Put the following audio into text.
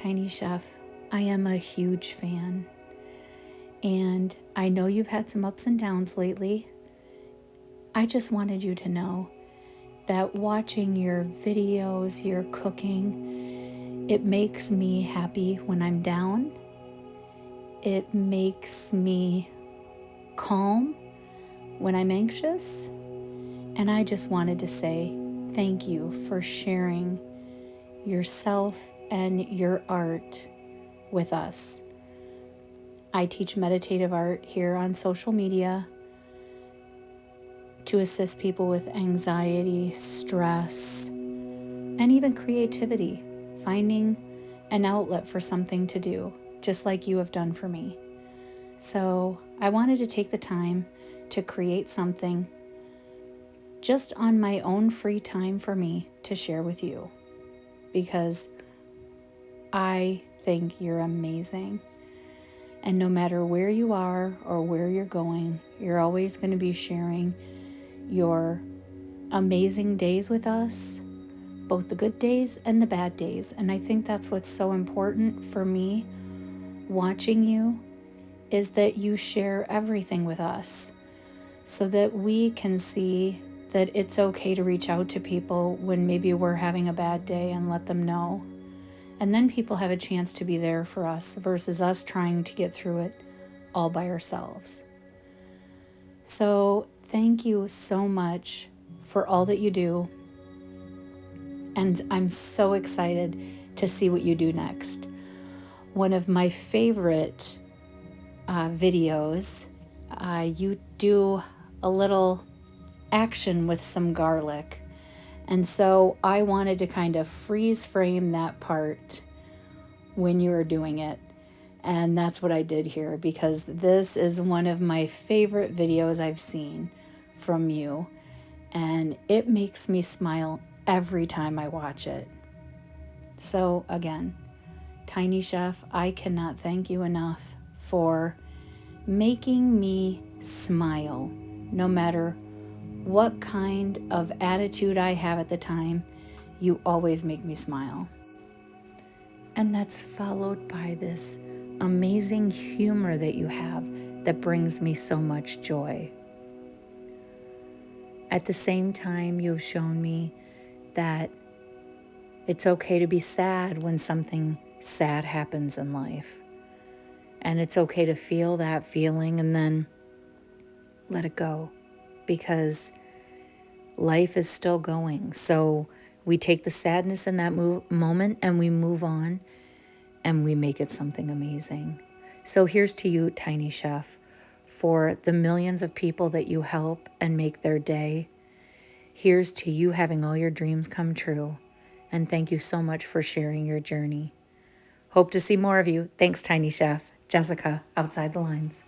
Tiny Chef. I am a huge fan, and I know you've had some ups and downs lately. I just wanted you to know that watching your videos, your cooking, it makes me happy when I'm down. It makes me calm when I'm anxious. And I just wanted to say thank you for sharing yourself and your art with us. I teach meditative art here on social media to assist people with anxiety, stress, and even creativity, finding an outlet for something to do, just like you have done for me. So I wanted to take the time to create something just on my own free time for me to share with you, because I think you're amazing. And no matter where you are or where you're going, you're always going to be sharing your amazing days with us, both the good days and the bad days. And I think that's what's so important for me watching you, is that you share everything with us so that we can see that it's okay to reach out to people when maybe we're having a bad day and let them know. And then people have a chance to be there for us versus us trying to get through it all by ourselves. So thank you so much for all that you do. And I'm so excited to see what you do next. One of my favorite videos, you do a little action with some garlic. And so I wanted to kind of freeze frame that part when you were doing it. And that's what I did here, because this is one of my favorite videos I've seen from you. And it makes me smile every time I watch it. So again, Tiny Chef, I cannot thank you enough for making me smile, no matter what kind of attitude I have at the time. You always make me smile. And that's followed by this amazing humor that you have that brings me so much joy. At the same time, you've shown me that it's okay to be sad when something sad happens in life. And it's okay to feel that feeling and then let it go, because life is still going. So we take the sadness in that moment and we move on and we make it something amazing. So here's to you, Tiny Chef, for the millions of people that you help and make their day. Here's to you having all your dreams come true. And thank you so much for sharing your journey. Hope to see more of you. Thanks, Tiny Chef. Jessica, Outside the Lines.